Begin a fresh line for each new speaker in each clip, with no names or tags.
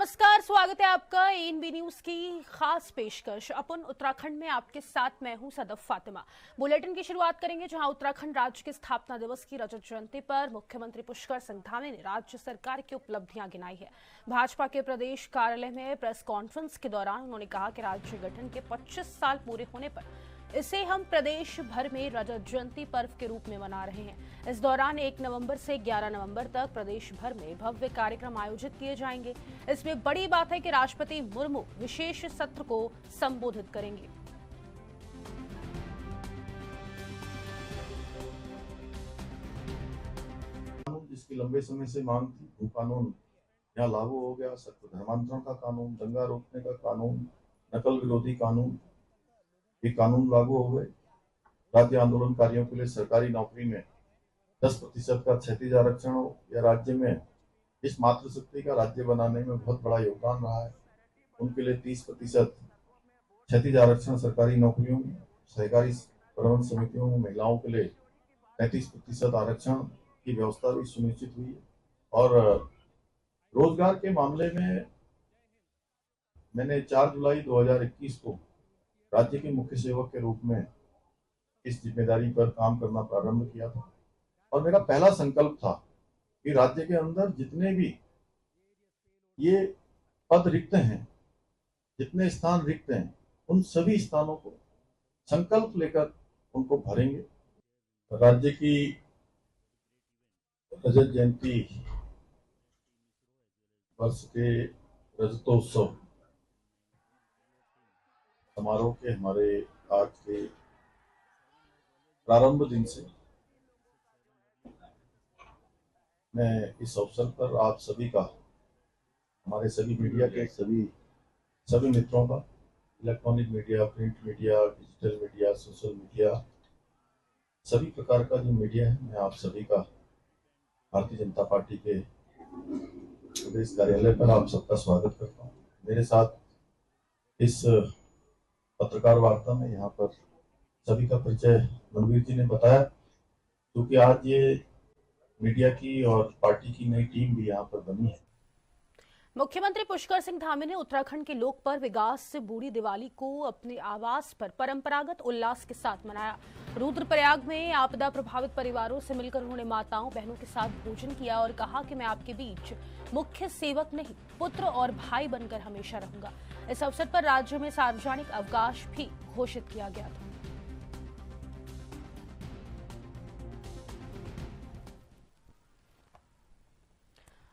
नमस्कार, स्वागत है आपका एएनबी न्यूज की खास पेशकश। अपन उत्तराखंड में आपके साथ मैं हूं सदफ फातिमा। बुलेटिन की शुरुआत करेंगे जहां उत्तराखंड राज्य के स्थापना दिवस की रजत जयंती पर मुख्यमंत्री पुष्कर सिंह धामी ने राज्य सरकार की उपलब्धियां गिनाई है। भाजपा के प्रदेश कार्यालय में प्रेस कॉन्फ्रेंस के दौरान उन्होंने कहा कि राज्य गठन के 25 साल पूरे होने पर इसे हम प्रदेश भर में रजत जयंती पर्व के रूप में मना रहे हैं। इस दौरान 1 नवंबर से 11 नवंबर तक प्रदेश भर में भव्य कार्यक्रम आयोजित किए जाएंगे। इसमें बड़ी बात है कि राष्ट्रपति मुर्मू विशेष सत्र को संबोधित करेंगे।
जिसकी लंबे समय से मांग थी, वो कानून यहाँ लागू हो गया। सत्य धर्मांतरण का कानून, दंगा रोकने का कानून, नकल विरोधी कानून, ये कानून लागू हो गए। राज्य आंदोलनकारियों के लिए सरकारी नौकरी में 10% का क्षैतिज आरक्षण हो, या राज्य में इस मातृशक्ति का राज्य बनाने में बहुत बड़ा योगदान रहा है, उनके लिए 30% क्षैतिज आरक्षण सरकारी नौकरियों में, सहकारी प्रबंध समितियों में महिलाओं के लिए 35% आरक्षण की व्यवस्था भी सुनिश्चित हुई है। और रोजगार के मामले में मैंने 4 जुलाई 2021 को राज्य के मुख्य सेवक के रूप में इस जिम्मेदारी पर काम करना प्रारंभ किया था। और मेरा पहला संकल्प था कि राज्य के अंदर जितने भी ये पद रिक्त हैं, जितने स्थान रिक्त हैं, उन सभी स्थानों को संकल्प लेकर उनको भरेंगे। राज्य की रजत जयंती वर्ष के रजतोत्सव समारोह के हमारे आज के प्रारंभ दिन से मैं इस अवसर पर आप सभी का, हमारे सभी मीडिया के सभी मित्रों का, electronic media, print media, digital media, social media, सभी प्रकार का जो मीडिया है, मैं आप सभी का भारतीय जनता पार्टी के प्रदेश कार्यालय पर आप सबका स्वागत करता हूँ। मेरे साथ इस पत्रकार वार्ता में यहाँ पर सभी का परिचय मनवीर जी ने बताया, क्योंकि आज ये मीडिया की और पार्टी की नई टीम भी यहाँ पर बनी है।
मुख्यमंत्री पुष्कर सिंह धामी ने उत्तराखंड के लोक पर्व विगास से बूढ़ी दिवाली को अपने आवास पर परंपरागत उल्लास के साथ मनाया। रुद्रप्रयाग में आपदा प्रभावित परिवारों से मिलकर उन्होंने माताओं बहनों के साथ भोजन किया और कहा कि मैं आपके बीच मुख्य सेवक नहीं, पुत्र और भाई बनकर हमेशा रहूंगा। इस अवसर पर राज्य में सार्वजनिक अवकाश भी घोषित किया गया था।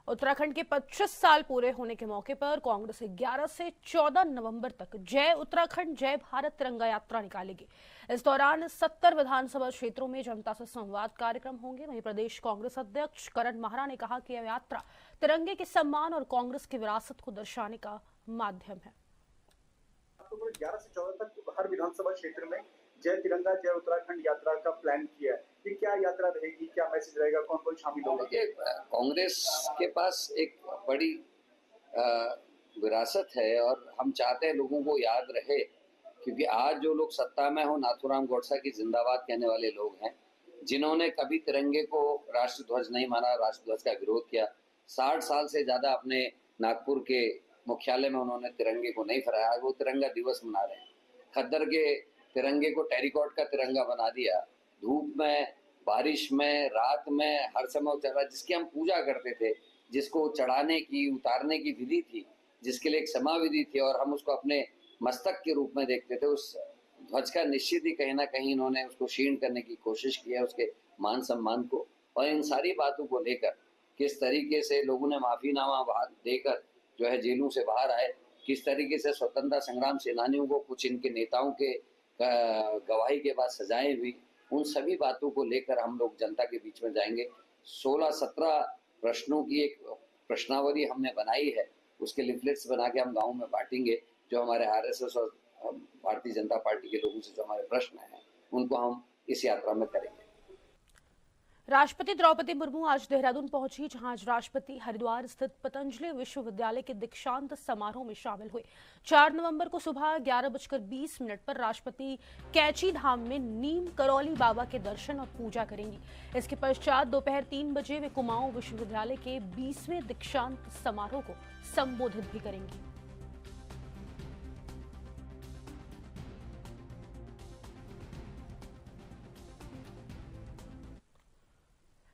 उत्तराखंड के 25 साल पूरे होने के मौके पर कांग्रेस 11 से 14 नवंबर तक जय उत्तराखंड जय भारत तिरंगा यात्रा निकालेगी। इस दौरान 70 विधानसभा क्षेत्रों में जनता से संवाद कार्यक्रम होंगे। वहीं प्रदेश कांग्रेस अध्यक्ष करण माहरा ने कहा कि यह यात्रा तिरंगे के सम्मान और कांग्रेस की विरासत को दर्शाने का माध्यम है।
11 से 14 तक हर विधानसभा क्षेत्र में जय तिरंगा जय उत्तराखंड यात्रा का प्लान किया है। ये क्या यात्रा रहेगी, क्या मैसेज रहेगा, कौन कौन शामिल होगा?
कांग्रेस के पास एक बड़ी विरासत है और हम चाहते हैं लोगों को याद रहे, क्योंकि आज जो लोग सत्ता में हो, नाथूराम गोडसा की जिंदाबाद कहने वाले लोग हैं, जिन्होंने कभी तिरंगे को राष्ट्रध्वज नहीं माना, राष्ट्रध्वज का विरोध किया। 60 साल से ज्यादा अपने नागपुर के मुख्यालय में उन्होंने तिरंगे को नहीं फहराया। वो तिरंगा दिवस मना रहे हैं। खद्दर के तिरंगे को टेरिकॉट का तिरंगा बना दिया। धूप में, बारिश में, रात में, हर समय चल रहा, जिसकी हम पूजा करते थे, जिसको चढ़ाने की, उतारने की विधि थी, जिसके लिए एक समाविधि थी और हम उसको अपने मस्तक के रूप में देखते थे। उस ध्वज का निश्चित ही कहीं ना कहीं इन्होंने उसको क्षीण करने की कोशिश की है, उसके मान सम्मान को। और इन सारी बातों को लेकर किस तरीके से लोगों ने माफीनामा देकर जो है जेलों से बाहर आए, किस तरीके से स्वतंत्रता संग्राम सेनानियों को कुछ इनके नेताओं के गवाही के बाद सजाएं हुई, उन सभी बातों को लेकर हम लोग जनता के बीच में जाएंगे। 16-17 प्रश्नों की एक प्रश्नावली हमने बनाई है, उसके लिफलेट्स बना के हम गाँव में बांटेंगे। जो हमारे आरएसएस और भारतीय जनता पार्टी के लोगों से जो हमारे प्रश्न हैं, उनको हम इस यात्रा में करेंगे।
राष्ट्रपति द्रौपदी मुर्मू आज देहरादून पहुंची, जहां आज राष्ट्रपति हरिद्वार स्थित पतंजलि विश्वविद्यालय के दीक्षांत समारोह में शामिल हुए। 4 नवंबर को सुबह 11:20 पर राष्ट्रपति कैची धाम में नीम करौली बाबा के दर्शन और पूजा करेंगी। इसके पश्चात दोपहर 3 बजे वे कुमाऊं विश्वविद्यालय के 20वें दीक्षांत समारोह को संबोधित भी करेंगी।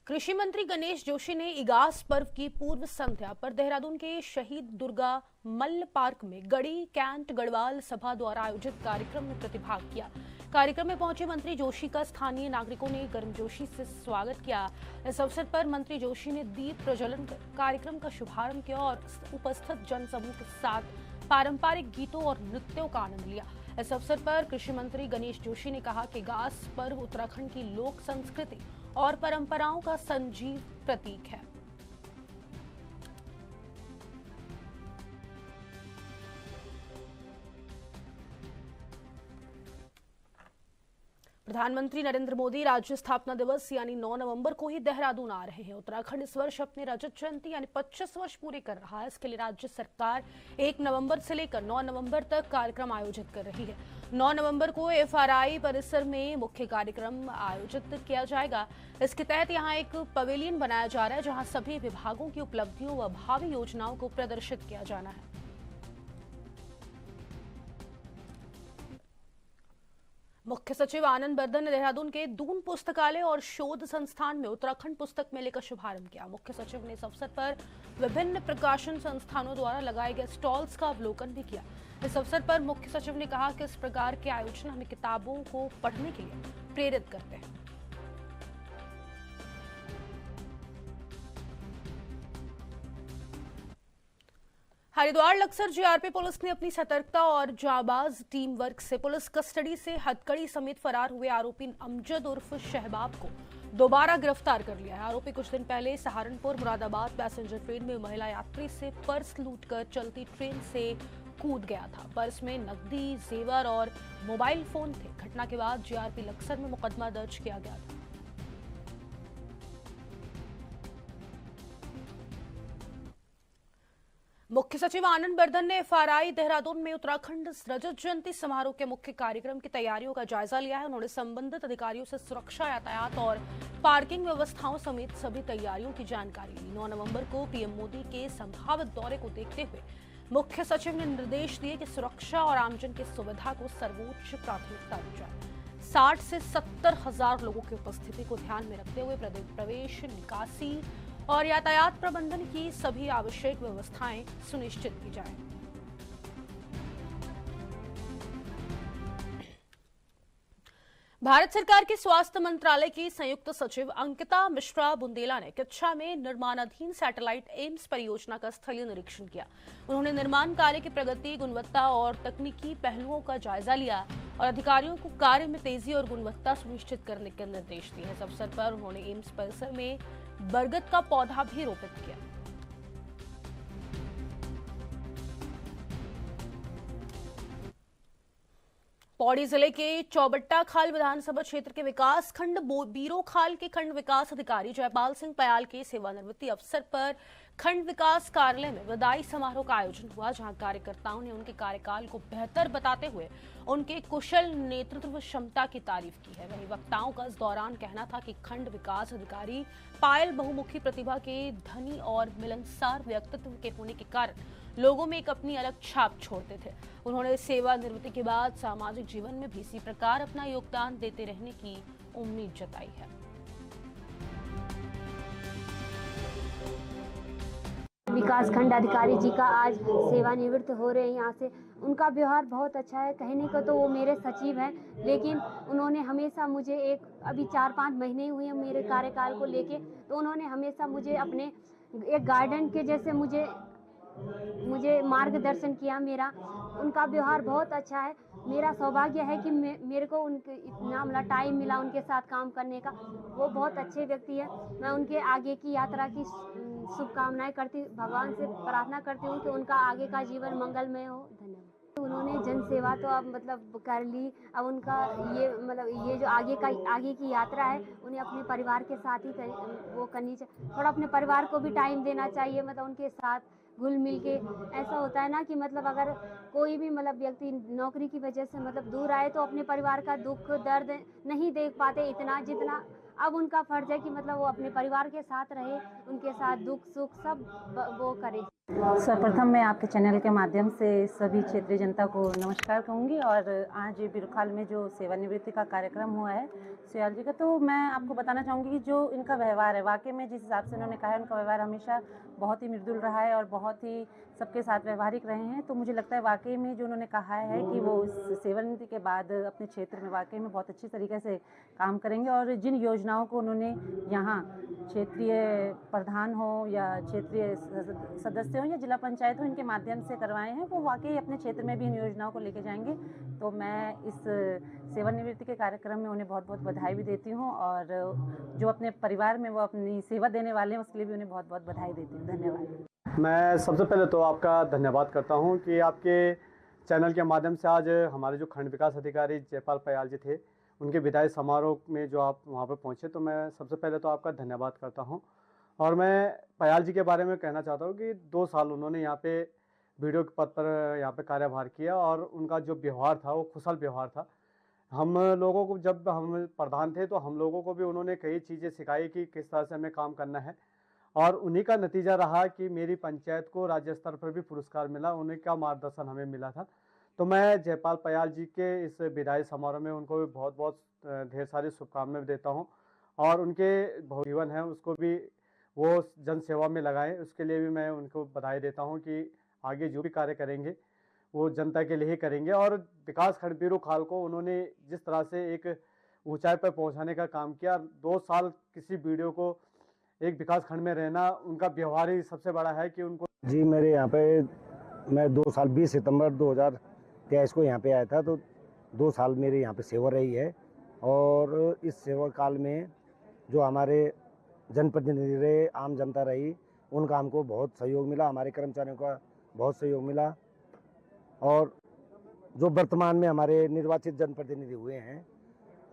कृषि मंत्री गणेश जोशी ने इगास पर्व की पूर्व संध्या पर देहरादून के शहीद दुर्गा मल्ल पार्क में गढ़ी कैंट गढ़वाल सभा द्वारा आयोजित कार्यक्रम में प्रतिभाग किया। कार्यक्रम में पहुंचे मंत्री जोशी का स्थानीय नागरिकों ने गर्मजोशी से स्वागत किया। इस अवसर पर मंत्री जोशी ने दीप प्रज्वलन कर कार्यक्रम का शुभारंभ किया और उपस्थित जनसमूह के साथ पारंपरिक गीतों और नृत्यों का आनंद लिया। इस अवसर पर कृषि मंत्री गणेश जोशी ने कहा कि इगास पर्व उत्तराखंड की लोक संस्कृति और परंपराओं का संजीव प्रतीक है। प्रधानमंत्री नरेंद्र मोदी राज्य स्थापना दिवस यानी 9 नवंबर को ही देहरादून आ रहे हैं। उत्तराखंड इस वर्ष अपने रजत जयंती यानी 25 वर्ष पूरे कर रहा है। इसके लिए राज्य सरकार 1 नवंबर से लेकर 9 नवंबर तक कार्यक्रम आयोजित कर रही है। 9 नवंबर को FRI परिसर में मुख्य कार्यक्रम आयोजित किया जाएगा। इसके तहत यहां एक पवेलियन बनाया जा रहा है, जहां सभी विभागों की उपलब्धियों व भावी योजनाओं को प्रदर्शित किया जाना है। मुख्य सचिव आनंद बर्धन ने देहरादून के दून पुस्तकालय और शोध संस्थान में उत्तराखंड पुस्तक मेले का शुभारंभ किया। मुख्य सचिव ने इस अवसर पर विभिन्न प्रकाशन संस्थानों द्वारा लगाए गए स्टॉल्स का अवलोकन भी किया। इस अवसर पर मुख्य सचिव ने कहा कि इस प्रकार के आयोजन हमें किताबों को पढ़ने के लिए प्रेरित करते हैं। हरिद्वार लक्सर जीआरपी पुलिस ने अपनी सतर्कता और जाबाज टीम वर्क से पुलिस कस्टडी से हथकड़ी समेत फरार हुए आरोपी अमजद उर्फ शहबाब को दोबारा गिरफ्तार कर लिया है। आरोपी कुछ दिन पहले सहारनपुर मुरादाबाद पैसेंजर ट्रेन में महिला यात्री से पर्स लूटकर चलती ट्रेन से कूद गया था। पर्स में नकदी, जेवर और मोबाइल फोन थे। घटना के बाद जीआरपी लक्सर में मुकदमा दर्ज किया गया था। मुख्य सचिव आनंद बर्धन ने FRI देहरादून में उत्तराखंड रजत जयंती समारोह के मुख्य कार्यक्रम की तैयारियों का जायजा लिया है। उन्होंने संबंधित अधिकारियों से सुरक्षा, यातायात और पार्किंग व्यवस्थाओं समेत सभी तैयारियों की जानकारी ली। 9 नवंबर को पीएम मोदी के संभावित दौरे को देखते हुए मुख्य सचिव ने निर्देश दिए कि सुरक्षा और आमजन की सुविधा को सर्वोच्च प्राथमिकता दी जाए। 60 से 70 हजार लोगों की उपस्थिति को ध्यान में रखते हुए प्रवेश, निकासी और यातायात प्रबंधन की सभी आवश्यक व्यवस्थाएं सुनिश्चित की जाएं। भारत सरकार के स्वास्थ्य मंत्रालय की संयुक्त सचिव अंकिता मिश्रा बुंदेला ने किच्छा में निर्माणाधीन सैटेलाइट एम्स परियोजना का स्थलीय निरीक्षण किया। उन्होंने निर्माण कार्य की प्रगति, गुणवत्ता और तकनीकी पहलुओं का जायजा लिया और अधिकारियों को कार्य में तेजी और गुणवत्ता सुनिश्चित करने के निर्देश दिए। इस अवसर पर उन्होंने एम्स परिसर में बरगद का पौधा भी रोपित किया। पौड़ी जिले के चौबट्टा खाल विधानसभा क्षेत्र के विकास खंड बीरो खाल के खंड विकास अधिकारी जयपाल सिंह पयाल के सेवानिवृत्ति अवसर पर खंड विकास कार्यालय में विदाई समारोह का आयोजन हुआ, जहां कार्यकर्ताओं ने उनके कार्यकाल को बेहतर बताते हुए उनके कुशल नेतृत्व क्षमता की तारीफ की है। वहीं वक्ताओं का इस दौरान कहना था कि खंड विकास अधिकारी पायल बहुमुखी प्रतिभा के धनी और मिलनसार व्यक्तित्व के होने के कारण लोगों में एक अपनी अलग छाप छोड़ते थे। उन्होंने सेवानिवृत्ति के बाद सामाजिक जीवन में भी इसी प्रकार अपना योगदान देते रहने की उम्मीद जताई है।
विकास खंड अधिकारी जी का आज सेवानिवृत्त हो रहे हैं यहाँ से। उनका व्यवहार बहुत अच्छा है। कहने को तो वो मेरे सचिव हैं, लेकिन उन्होंने हमेशा मुझे अभी 4-5 महीने हुए हैं मेरे कार्यकाल को लेके, तो उन्होंने हमेशा मुझे अपने एक गार्डन के जैसे मुझे मार्गदर्शन किया। उनका व्यवहार बहुत अच्छा है। मेरा सौभाग्य है कि मेरे को उनके इतना टाइम मिला उनके साथ काम करने का। वो बहुत अच्छे व्यक्ति है। मैं उनके आगे की यात्रा की शुभकामनाएं करती, भगवान से प्रार्थना करती हूँ कि उनका आगे का जीवन मंगलमय हो। धन्यवाद। उन्होंने जन सेवा तो अब मतलब कर ली। अब उनका ये मतलब ये जो आगे की यात्रा है उन्हें अपने परिवार के साथ ही वो करनी चाहिए। थोड़ा अपने परिवार को भी टाइम देना चाहिए, मतलब उनके साथ घुल मिल के। ऐसा होता है ना कि मतलब अगर कोई भी मतलब व्यक्ति नौकरी की वजह से मतलब दूर आए तो अपने परिवार का दुख दर्द नहीं देख पाते इतना जितना अब उनका फर्ज है कि मतलब वो अपने परिवार के साथ रहे, उनके साथ दुख सुख सब वो करे।
सर्वप्रथम मैं आपके चैनल के माध्यम से सभी क्षेत्रीय जनता को नमस्कार कहूँगी। और आज बिरुखाल में जो सेवानिवृत्ति का कार्यक्रम हुआ है सियाल जी का, तो मैं आपको बताना चाहूँगी कि जो इनका व्यवहार है वाकई में जिस हिसाब से उन्होंने कहा है, उनका व्यवहार हमेशा बहुत ही मृदुल रहा है और बहुत ही सबके साथ व्यवहारिक रहे हैं। तो मुझे लगता है वाकई में जो उन्होंने कहा है कि वो इस सेवानिवृत्ति के बाद अपने क्षेत्र में वाकई में बहुत अच्छी तरीके से काम करेंगे। और जिन योजनाओं को उन्होंने यहाँ क्षेत्रीय प्रधान हो या क्षेत्रीय सदस्य हो या जिला पंचायत हो, इनके माध्यम से करवाए हैं, वो वाकई अपने क्षेत्र में भी इन योजनाओं को लेके जाएंगे। तो मैं इस सेवानिवृत्ति के कार्यक्रम में उन्हें बहुत बहुत बधाई भी देती हूँ, और जो अपने परिवार में वो अपनी सेवा देने वाले हैं उसके लिए भी उन्हें बहुत बहुत बधाई देती हूँ। धन्यवाद।
मैं सबसे पहले तो आपका धन्यवाद करता हूँ कि आपके चैनल के माध्यम से आज हमारे जो खंड विकास अधिकारी जयपाल पयाल जी थे, उनके विदाई समारोह में जो आप वहाँ पर पहुँचे, तो मैं सबसे पहले तो आपका धन्यवाद करता हूँ। और मैं पयाल जी के बारे में कहना चाहता हूँ कि 2 साल उन्होंने यहाँ पे वीडियो के पद पर यहाँ पे कार्यभार किया, और उनका जो व्यवहार था वो कुशल व्यवहार था। हम लोगों को, जब हम प्रधान थे तो हम लोगों को भी उन्होंने कई चीज़ें सिखाई कि किस तरह से हमें काम करना है, और उन्हीं का नतीजा रहा कि मेरी पंचायत को राज्य स्तर पर भी पुरस्कार मिला। उन्हीं का मार्गदर्शन हमें मिला था। तो मैं जयपाल पयाल जी के इस विदाई समारोह में उनको भी बहुत बहुत ढेर सारी शुभकामनाएं देता हूं, और उनके जीवन है उसको भी वो जन सेवा में लगाएं, उसके लिए भी मैं उनको बधाई देता हूं कि आगे जो भी कार्य करेंगे वो जनता के लिए ही करेंगे। और विकास खंड बिरुखाल को उन्होंने जिस तरह से एक ऊंचाई पर पहुंचाने का काम किया, 2 साल किसी वीडियो को एक विकास खंड में रहना, उनका व्यवहार ही सबसे बड़ा है कि उनको
जी मेरे यहाँ पे मैं 2 साल 20 सितंबर 2023 को यहाँ पे आया था, तो 2 साल मेरी यहाँ पे सेवा रही है। और इस सेवा काल में जो हमारे जनप्रतिनिधि रहे, आम जनता रही, उनका हमको बहुत सहयोग मिला, हमारे कर्मचारियों का बहुत सहयोग मिला। और जो वर्तमान में हमारे निर्वाचित जनप्रतिनिधि हुए हैं,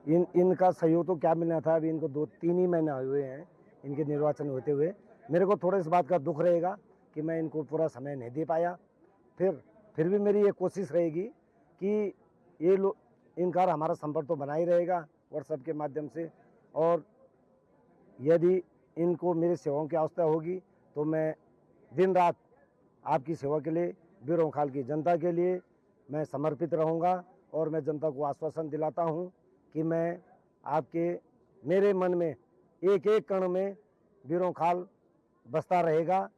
इनका सहयोग तो क्या मिलना था, अभी इनको 2-3 ही महीने हुए हैं इनके निर्वाचन होते हुए। मेरे को थोड़ा इस बात का दुख रहेगा कि मैं इनको पूरा समय नहीं दे पाया। फिर भी मेरी ये कोशिश रहेगी कि ये लोग इनका हमारा संपर्क तो बना ही रहेगा व्हाट्सएप के माध्यम से। और यदि इनको मेरी सेवाओं की आवश्यकता होगी तो मैं दिन रात आपकी सेवा के लिए, बिरुखाल की जनता के लिए मैं समर्पित रहूँगा। और मैं जनता को आश्वासन दिलाता हूँ कि मैं मेरे मन में एक एक कण में बिरुखाल बसता रहेगा।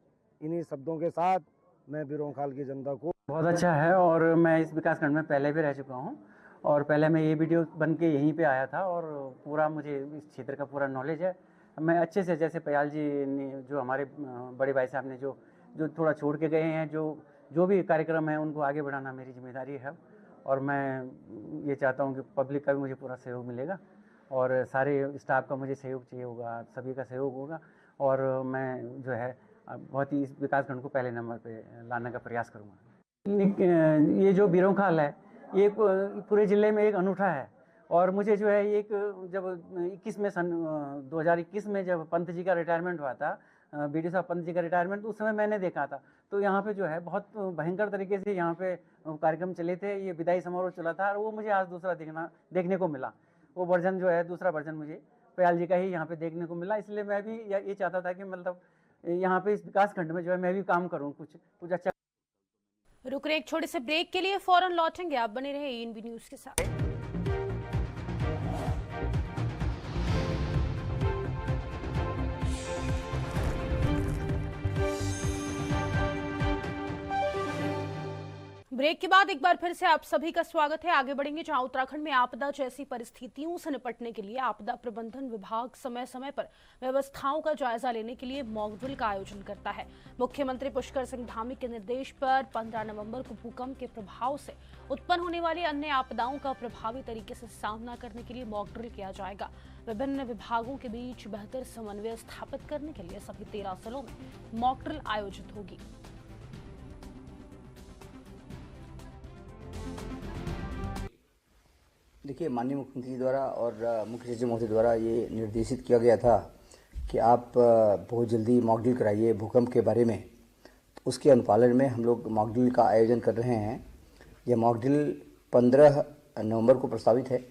इन्हीं शब्दों के साथ मैं बिरुखाल की जनता को
बहुत अच्छा है। और मैं इस विकास खंड में पहले भी रह चुका हूँ, और पहले मैं ये वीडियो बन के यहीं पे आया था, और पूरा मुझे इस क्षेत्र का पूरा नॉलेज है। मैं अच्छे से, जैसे पयाल जी ने, जो हमारे बड़े भाई साहब ने जो थोड़ा छोड़ के गए हैं, जो भी कार्यक्रम है उनको आगे बढ़ाना मेरी जिम्मेदारी है। और मैं ये चाहता हूँ कि पब्लिक का भी मुझे पूरा सहयोग मिलेगा, और सारे स्टाफ का मुझे सहयोग चाहिए होगा, सभी का सहयोग होगा। और मैं जो है बहुत ही इस विकास खंड को पहले नंबर पे लाने का प्रयास करूँगा। ये जो बिरुखाल है ये पूरे ज़िले में एक अनूठा है। और मुझे जो है एक, जब 2021 में जब पंत जी का रिटायरमेंट हुआ था, बीडी साहब पंत जी का रिटायरमेंट, तो उस समय मैंने देखा था। तो यहाँ पे जो है बहुत भयंकर तरीके से यहाँ पे कार्यक्रम चले थे, ये विदाई समारोह चला था, और वो मुझे आज दूसरा देखने को मिला। वो वर्जन जो है, दूसरा वर्जन मुझे पयाल जी का ही यहाँ पे देखने को मिला। इसलिए मैं भी ये चाहता था कि मतलब यहाँ पे इस विकास खंड में जो है मैं भी काम करूँ, कुछ अच्छा।
रुक रहे एक छोटे से ब्रेक के लिए, फौरन लौटेंगे। आप बने रहे एएनबी न्यूज के साथ। ब्रेक के बाद एक बार फिर से आप सभी का स्वागत है। आगे बढ़ेंगे जहां उत्तराखंड में आपदा जैसी परिस्थितियों से निपटने के लिए आपदा प्रबंधन विभाग समय समय पर व्यवस्थाओं का जायजा लेने के लिए मॉक ड्रिल का आयोजन करता है। मुख्यमंत्री पुष्कर सिंह धामी के निर्देश पर 15 नवंबर को भूकंप के प्रभाव से उत्पन्न होने वाली अन्य आपदाओं का प्रभावी तरीके से सामना करने के लिए मॉक ड्रिल किया जाएगा। विभिन्न विभागों के बीच बेहतर समन्वय स्थापित करने के लिए सभी 13 जिलों में मॉक ड्रिल आयोजित होगी।
देखिए, माननीय मुख्यमंत्री द्वारा और मुख्य सचिव महोदय द्वारा ये निर्देशित किया गया था कि आप बहुत जल्दी मॉक ड्रिल कराइए भूकंप के बारे में। तो उसके अनुपालन में हम लोग मॉक ड्रिल का आयोजन कर रहे हैं। यह मॉक ड्रिल 15 नवंबर को प्रस्तावित है।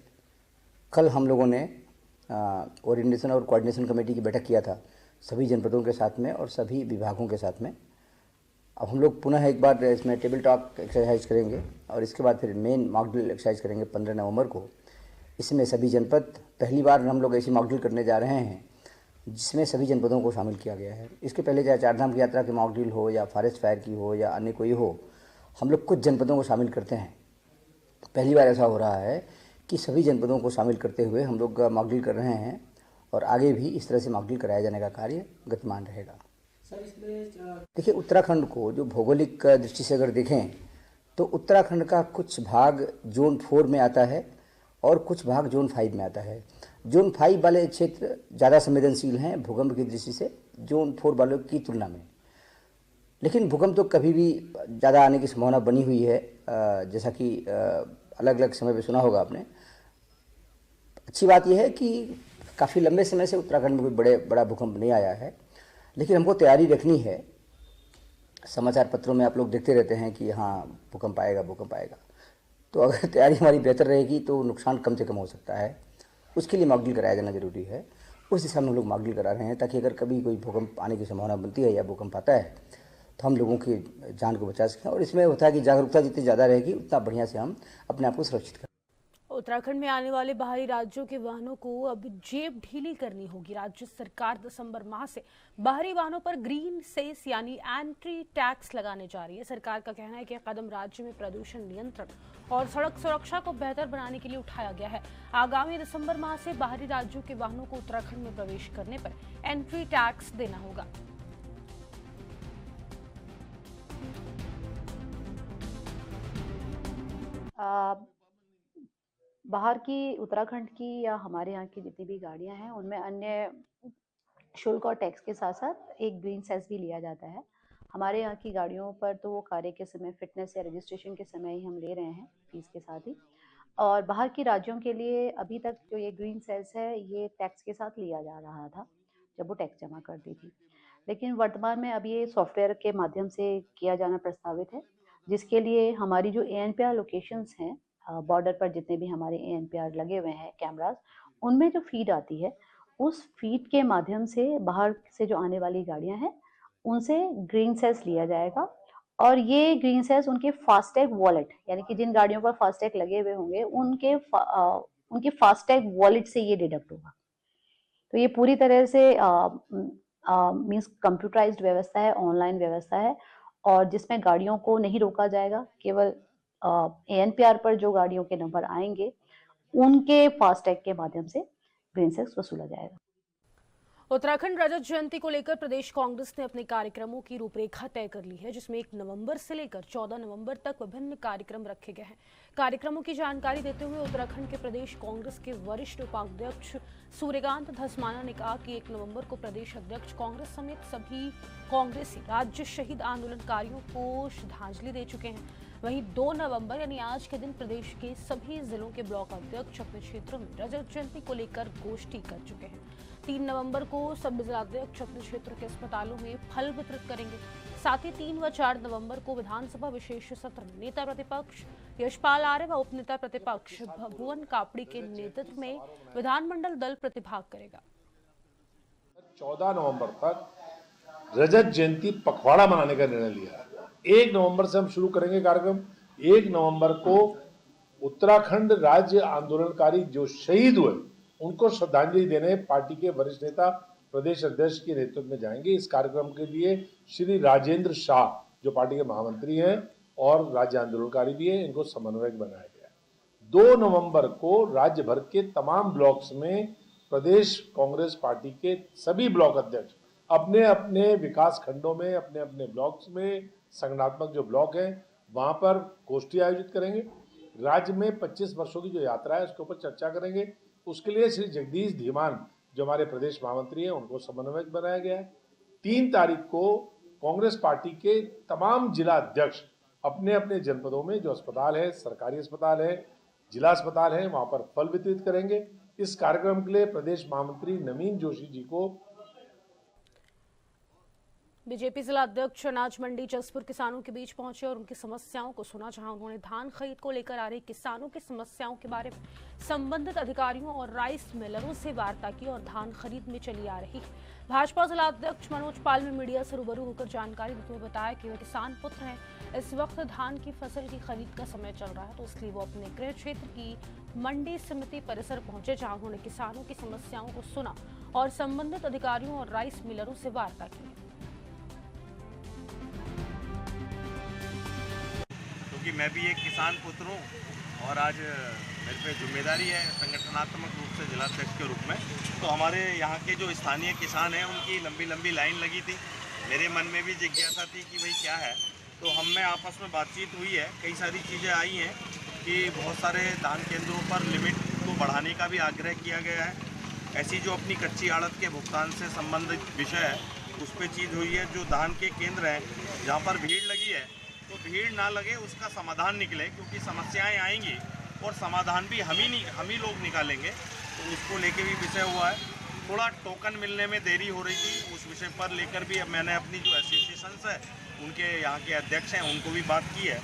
कल हम लोगों ने ओरिएंटेशन और कोऑर्डिनेशन कमेटी की बैठक किया था सभी जनपदों के साथ में और सभी विभागों के साथ में। अब हम लोग पुनः एक बार इसमें टेबल टॉक एक्सरसाइज करेंगे और इसके बाद फिर मेन मॉक ड्रिल एक्सरसाइज करेंगे 15 नवंबर को। इसमें सभी जनपद, पहली बार हम लोग ऐसी मॉक ड्रिल करने जा रहे हैं जिसमें सभी जनपदों को शामिल किया गया है। इसके पहले चाहे चारधाम की यात्रा की मॉक ड्रिल हो या फॉरेस्ट फायर की हो या अन्य कोई हो, हम लोग कुछ जनपदों को शामिल करते हैं। पहली बार ऐसा हो रहा है कि सभी जनपदों को शामिल करते हुए हम लोग मॉक ड्रिल कर रहे हैं और आगे भी इस तरह से मॉक ड्रिल कराया जाने का कार्य गतिमान रहेगा। देखिए, उत्तराखंड को जो भौगोलिक दृष्टि से अगर देखें तो उत्तराखंड का कुछ भाग जोन 4 में आता है और कुछ भाग जोन 5 में आता है। जोन 5 वाले क्षेत्र ज़्यादा संवेदनशील हैं भूकंप की दृष्टि से जोन 4 वालों की तुलना में। लेकिन भूकंप तो कभी भी ज़्यादा आने की संभावना बनी हुई है, जैसा कि अलग अलग समय पे सुना होगा आपने। अच्छी बात यह है कि काफ़ी लंबे समय से उत्तराखंड में कोई बड़ा भूकंप नहीं आया है, लेकिन हमको तैयारी रखनी है। समाचार पत्रों में आप लोग देखते रहते हैं कि हाँ भूकंप आएगा, भूकंप आएगा। तो अगर तैयारी हमारी बेहतर रहेगी तो नुकसान कम से कम हो सकता है। उसके लिए मॉक ड्रिल कराया जाना जरूरी है। उस दिशा में हम लोग मॉक ड्रिल करा रहे हैं ताकि अगर कभी कोई भूकंप आने की संभावना बनती है या भूकंप आता है तो हम लोगों की जान को बचा सकें। और इसमें होता है कि जागरूकता जितनी ज़्यादा रहेगी उतना बढ़िया से हम अपने आप को सुरक्षित करें।
उत्तराखंड में आने वाले बाहरी राज्यों के वाहनों को अब जेब ढीली करनी होगी। राज्य सरकार दिसंबर माह से बाहरी वाहनों पर ग्रीन सेस यानी एंट्री टैक्स लगाने जा रही है। सरकार का कहना है कि कदम राज्य में प्रदूषण नियंत्रण और सड़क सुरक्षा को बेहतर बनाने के लिए उठाया गया है। आगामी दिसंबर माह से बाहरी राज्यों के वाहनों को उत्तराखंड में प्रवेश करने पर एंट्री टैक्स देना होगा।
बाहर की, उत्तराखंड की या हमारे यहाँ की जितनी भी गाड़ियां हैं उनमें अन्य शुल्क और टैक्स के साथ साथ एक ग्रीन सेस भी लिया जाता है। हमारे यहाँ की गाड़ियों पर तो वो कार्य के समय, फिटनेस या रजिस्ट्रेशन के समय ही हम ले रहे हैं फीस के साथ ही। और बाहर की राज्यों के लिए अभी तक जो ये ग्रीन सेस है ये टैक्स के साथ लिया जा रहा था जब वो टैक्स जमा करती थी। लेकिन वर्तमान में अब ये सॉफ्टवेयर के माध्यम से किया जाना प्रस्तावित है, जिसके लिए हमारी जो ANPR लोकेशंस हैं, बॉर्डर पर जितने भी हमारे ANPR लगे हुए हैं कैमरास, उनमें जो फीड आती है उस फीड के माध्यम से बाहर से जो आने वाली गाड़ियां हैं उनसे ग्रीन सेस लिया जाएगा। और ये ग्रीन सेस उनके फास्टैग वॉलेट, यानी कि जिन गाड़ियों पर फास्टैग लगे हुए होंगे उनके फास्टैग वॉलेट से ये डिडक्ट होगा। तो ये पूरी तरह से मीन्स कंप्यूटराइज्ड व्यवस्था है, ऑनलाइन व्यवस्था है और जिसमें गाड़ियों को नहीं रोका जाएगा। केवल ANPR पर जो गाड़ियों के नंबर आएंगे उनके फास्टैग के माध्यम से ग्रीन सेस वसूला जाएगा।
उत्तराखंड रजत जयंती को लेकर प्रदेश कांग्रेस ने अपने कार्यक्रमों की रूपरेखा तय कर ली है, जिसमें 1 नवंबर से लेकर 14 नवंबर तक विभिन्न कार्यक्रम रखे गए हैं। कार्यक्रमों की जानकारी देते हुए उत्तराखंड के प्रदेश कांग्रेस के वरिष्ठ उपाध्यक्ष सूर्यकांत धस्माना ने कहा कि 1 नवंबर को प्रदेश अध्यक्ष कांग्रेस समेत सभी कांग्रेसी राज्य शहीद आंदोलनकारियों को श्रद्धांजलि दे चुके हैं। वहीं 2 नवंबर यानी आज के दिन प्रदेश के सभी जिलों के ब्लॉक अध्यक्ष अपने क्षेत्रों में रजत जयंती को लेकर गोष्ठी कर चुके हैं। 3 नवंबर को सब जिलाध्यक्ष अपने क्षेत्र के अस्पतालों में फल वितरित करेंगे। साथ ही 3 व 4 नवंबर को विधानसभा विशेष सत्र में नेता प्रतिपक्ष यशपाल आर्य व उपनेता प्रतिपक्ष भगवान कापड़ी के नेतृत्व में विधानमंडल दल प्रतिभाग करेगा।
14 नवंबर तक रजत जयंती पखवाड़ा मनाने का निर्णय लिया है। 1 नवंबर से हम शुरू करेंगे कार्यक्रम। 1 नवंबर को उत्तराखंड राज्य आंदोलनकारी जो शहीद हुए उनको श्रद्धांजलि देने पार्टी के वरिष्ठ नेता प्रदेश अध्यक्ष के नेतृत्व में जाएंगे। इस कार्यक्रम के लिए श्री राजेंद्र शाह जो पार्टी के महामंत्री हैं और राज्य आंदोलनकारी भी हैं, इनको समन्वयक बनाया गया है। 2 नवंबर को राज्य भर के तमाम ब्लॉक्स में प्रदेश कांग्रेस पार्टी के सभी ब्लॉक अध्यक्ष अपने अपने विकास खंडों में, अपने अपने ब्लॉक्स में, संगठनात्मक जो ब्लॉक हैं वहां पर गोष्ठी आयोजित करेंगे। राज्य में 25 वर्षों की जो यात्रा है उसके ऊपर चर्चा करेंगे। उसके लिए श्री जगदीश धीमान जो हमारे प्रदेश महामंत्री हैं उनको समन्वयक बनाया गया है। 3 तारीख को कांग्रेस पार्टी के तमाम जिला अध्यक्ष अपने अपने जनपदों में जो अस्पताल है, सरकारी अस्पताल है, जिला अस्पताल है वहां पर फल वितरित करेंगे। इस कार्यक्रम के लिए प्रदेश महामंत्री नवीन जोशी जी को
बीजेपी जिला अध्यक्ष अनाज मंडी जसपुर किसानों के बीच पहुंचे और उनकी समस्याओं को सुना, जहां उन्होंने धान खरीद को लेकर आ रही किसानों की समस्याओं के बारे में संबंधित अधिकारियों और राइस मिलरों से वार्ता की और धान खरीद में चली आ रही भाजपा जिला अध्यक्ष मनोज पाल ने मीडिया से रूबरू होकर जानकारी देते हुए बताया कि वे किसान पुत्र हैं। इस वक्त धान की फसल की खरीद का समय चल रहा है, तो इसलिए वो अपने गृह क्षेत्र की मंडी समिति परिसर पहुंचे, जहां उन्होंने किसानों की समस्याओं को सुना और संबंधित अधिकारियों और राइस मिलरों से वार्ता की।
क्योंकि मैं भी एक किसान पुत्र हूँ और आज मेरे पे जिम्मेदारी है संगठनात्मक रूप से जिलाध्यक्ष के रूप में। तो हमारे यहाँ के जो स्थानीय किसान हैं उनकी लंबी लंबी लाइन लगी थी। मेरे मन में भी जिज्ञासा थी कि भाई क्या है, तो हम में आपस में बातचीत हुई है। कई सारी चीज़ें आई हैं कि बहुत सारे धान केंद्रों पर लिमिट को बढ़ाने का भी आग्रह किया गया है। ऐसी जो अपनी कच्ची आड़त के भुगतान से संबंधित विषय है उस पर चीज़ हुई है। जो धान के केंद्र हैं जहाँ पर भीड़ लगी है तो भीड़ ना लगे, उसका समाधान निकले, क्योंकि समस्याएं आएंगी और समाधान भी हम ही लोग निकालेंगे। तो उसको लेके भी विषय हुआ है। थोड़ा टोकन मिलने में देरी हो रही थी, उस विषय पर लेकर भी अब मैंने अपनी जो एसोसिएशंस है उनके यहाँ के अध्यक्ष हैं उनको भी बात की है।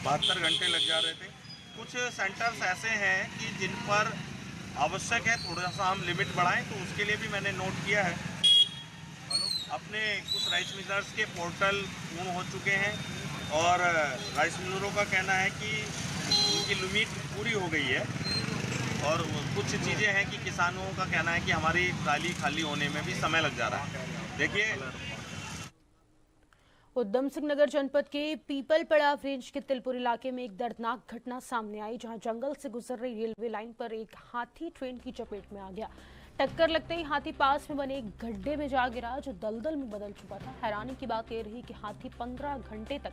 72 घंटे लग जा रहे थे। कुछ सेंटर्स ऐसे हैं कि जिन पर आवश्यक है थोड़ा सा हम लिमिट बढ़ाएं, तो उसके लिए भी मैंने नोट किया है। अपने कुछ राइस मिलर्स के पोर्टल पूर्ण हो चुके हैं और राइस मिलरों का कहना है कि उनकी लिमिट पूरी हो गई है और कुछ चीज़ें हैं कि किसानों का कहना है कि हमारी ट्राली खाली होने में भी समय लग जा रहा है। देखिए,
उधम सिंह नगर जनपद के पीपल पड़ाव रेंज के तिलपुर इलाके में एक दर्दनाक घटना सामने आई, जहां जंगल से गुजर रही रेलवे लाइन पर एक हाथी ट्रेन की चपेट में आ गया। टक्कर लगते ही हाथी पास में बने एक गड्ढे में जा गिरा, जो दलदल में बदल चुका था। हैरानी की बात यह रही कि हाथी 15 घंटे तक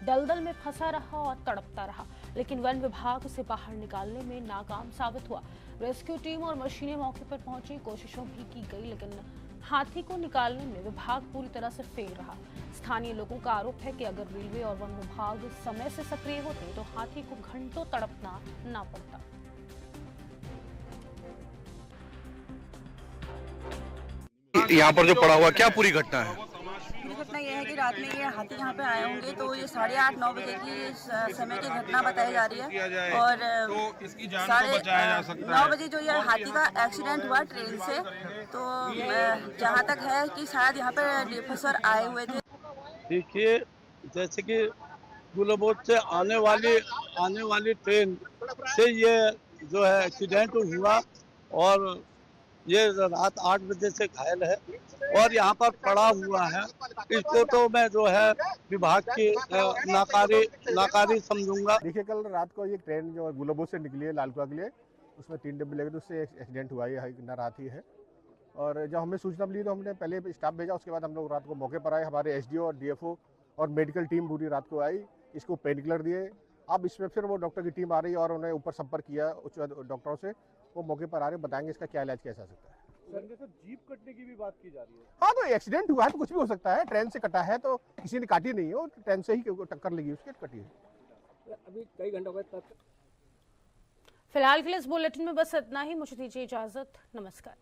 दलदल में फंसा रहा और तड़पता रहा, लेकिन वन विभाग उसे बाहर निकालने में नाकाम साबित हुआ। रेस्क्यू टीम और मशीनें मौके पर पहुंची, कोशिशों भी की गई, लेकिन हाथी को निकालने में विभाग पूरी तरह से फेल रहा। स्थानीय लोगों का आरोप है कि अगर रेलवे और वन विभाग समय से सक्रिय होते तो हाथी को घंटों तड़पना ना पड़ता।
यहाँ पर जो पड़ा हुआ क्या पूरी घटना है?
पूरी घटना यह है कि रात में ये हाथी यहाँ पे आए होंगे, तो ये 8:30-9 बजे की समय की घटना बताई जा रही है और
तो इसकी जान को बचाया जा सकता है।
9 बजे जो ये हाथी का एक्सीडेंट हुआ ट्रेन से, तो जहाँ तक है कि शायद यहाँ पे ऑफिसर आए हुए थे।
देखिए, जैसे कि गुलबोध से आने वाली ट्रेन से ये जो है एक्सीडेंट हुआ और ये रात 8 बजे से घायल है और यहाँ पर पड़ा हुआ है। इसको तो मैं जो है विभाग की नाकारी समझूंगा।
देखिए, कल रात को ये ट्रेन जो गुलबोध से निकली है लालकुआ के लिए, उसमें 3 डिब्बे लगे, तो उससे एक्सीडेंट हुआ। ये नर हाथी है और जब हमें सूचना मिली तो हमने पहले स्टाफ भेजा, उसके बाद हम लोग रात को मौके पर आए। हमारे एसडीओ और डीएफओ और मेडिकल टीम पूरी रात को आई, इसको पेन किलर दिए। अब इसमें फिर वो डॉक्टर की टीम आ रही है और उन्हें ऊपर संपर्क किया उच्च डॉक्टरों से, वो मौके पर आ रहे, बताएंगे इसका क्या इलाज किया जा सकता है।
सर, जैसे जीप कटने की भी बात की जा रही है।
हाँ, तो एक्सीडेंट हुआ है तो कुछ भी हो सकता है। ट्रेन से कटा है तो किसी ने काटी नहीं है, ट्रेन से ही टक्कर लगी, उसके कटी है।
अभी कई घंटों बाद
फिलहाल के लिए इस बुलेटिन में बस इतना ही। मुझे दीजिए इजाजत। नमस्कार।